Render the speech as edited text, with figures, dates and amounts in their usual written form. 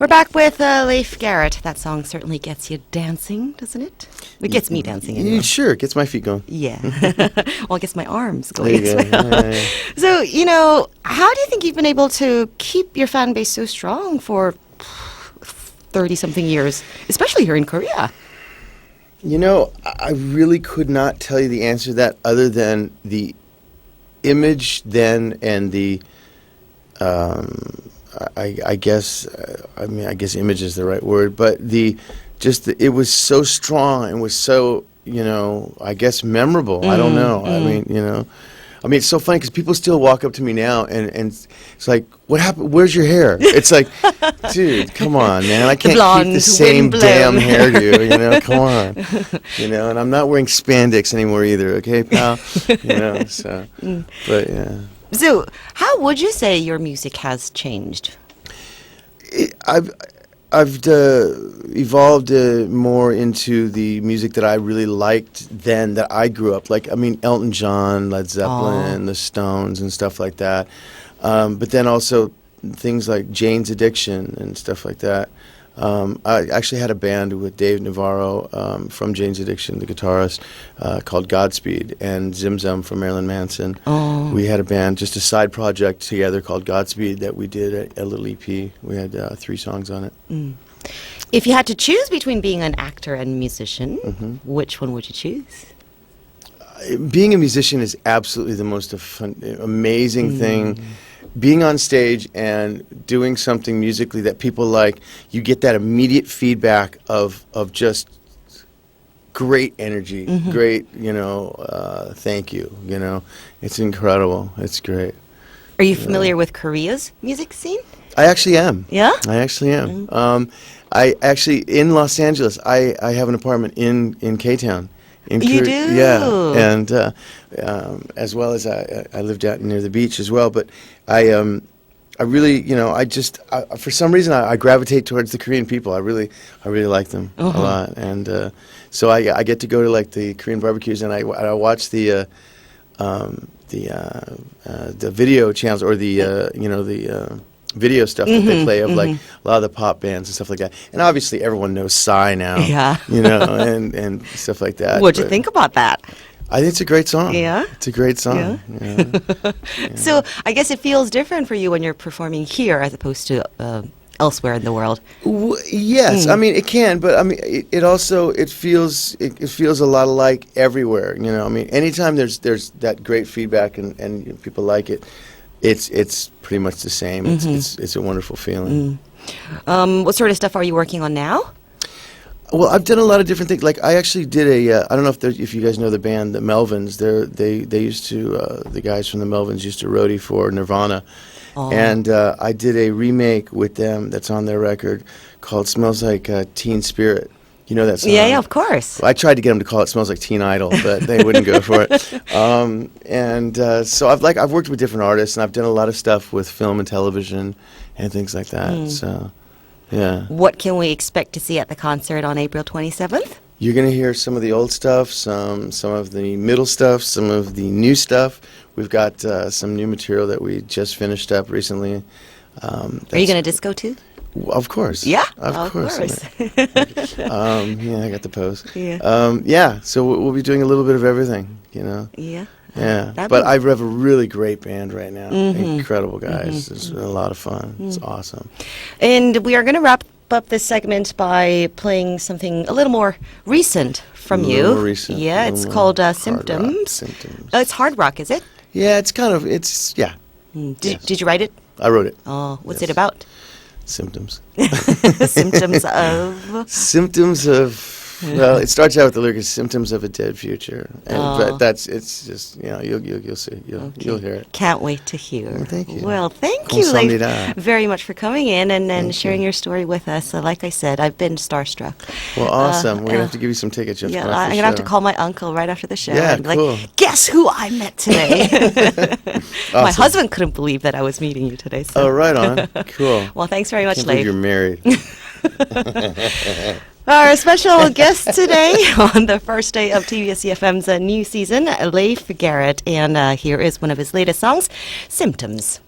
We're back with Leif Garrett. That song certainly gets you dancing, doesn't it? It gets me dancing. Anyway. Sure, it gets my feet going. Yeah. Well, it gets my arms going. There you go. Yeah. So, how do you think you've been able to keep your fan base so strong for 30-something years, especially here in Korea? I really could not tell you the answer to that other than the image then and the I guess image is the right word, but it was so strong and was so I guess memorable. I don't know. It's so funny because people still walk up to me now and it's like, what happened? Where's your hair? It's like, dude, come on, man. I can't keep the same damn hairdo. Come on. And I'm not wearing spandex anymore either. Okay, pal. But yeah. So, how would you say your music has changed? I've evolved more into the music that I really liked then that I grew up. Elton John, Led Zeppelin, the Stones, and stuff like that. But then also things like Jane's Addiction and stuff like that. I actually had a band with Dave Navarro from Jane's Addiction, the guitarist, called Godspeed, and Zim Zum from Marilyn Manson. Oh. We had a band, just a side project together called Godspeed that we did a little EP. We had 3 songs on it. Mm. If you had to choose between being an actor and musician, which one would you choose? Being a musician is absolutely the most amazing thing. Being on stage and doing something musically that people like, you get that immediate feedback of just great energy, great, thank you, It's incredible. It's great. Are you familiar with Korea's music scene? I actually am. Yeah? I actually am. I actually, in Los Angeles, I have an apartment in K-Town. You do? Yeah, and as well as I lived out near the beach as well. But I really, for some reason, I gravitate towards the Korean people. I really like them a lot, and so I get to go to the Korean barbecues, and I watch the video channels or the video stuff that they play of a lot of the pop bands and stuff like that. And obviously everyone knows Psy now. Yeah. And stuff like that. What'd you think about that? I think it's a great song. Yeah? It's a great song. Yeah. Yeah. So I guess it feels different for you when you're performing here as opposed to elsewhere in the world. Yes, it can, but it also feels a lot alike everywhere. Anytime there's that great feedback and people like it, it's pretty much the same. It's a wonderful feeling. What sort of stuff are you working on now? Well, I've done a lot of different things. I actually did I don't know if you guys know the band, the Melvins. They used to, the guys from the Melvins used to roadie for Nirvana. Oh. And I did a remake with them that's on their record called Smells Like Teen Spirit. You know that song? Yeah, of course. I tried to get them to call it Smells Like Teen Idol, but they wouldn't go for it. So I've worked with different artists, and I've done a lot of stuff with film and television and things like that. So, yeah. What can we expect to see at the concert on April 27th? You're going to hear some of the old stuff, some of the middle stuff, some of the new stuff. We've got some new material that we just finished up recently. Are you going to disco too? Of course. Yeah? Of course. I got the pose. Yeah. So we'll be doing a little bit of everything, Yeah. Yeah. But I have a really great band right now. Incredible guys. It's a lot of fun. It's awesome. And we are going to wrap up this segment by playing something a little more recent from you. More recent. Yeah, it's called Symptoms. Symptoms. It's hard rock, is it? Yeah, it's kind of, yeah. Did you write it? I wrote it. Oh, what's it about? Symptoms. Symptoms of? Symptoms of, well, it starts out with the lyric, symptoms of a dead future. But it's just, you'll see. You'll hear it. Can't wait to hear. Well, thank you. Well, thank you, Leif, very much for coming in and sharing your story with us. Like I said, I've been starstruck. Well, awesome. We're going to have to give you some tickets. Yeah, I'm going to have to call my uncle right after the show. Yeah, and be cool. like, guess who I met today? Awesome. My husband couldn't believe that I was meeting you today. So. Oh, right on. Cool. Well, thanks very much, Can't Leif. believe you're married. Our special guest today on the first day of TBS eFM's new season, Leif Garrett. And here is one of his latest songs, Symptoms.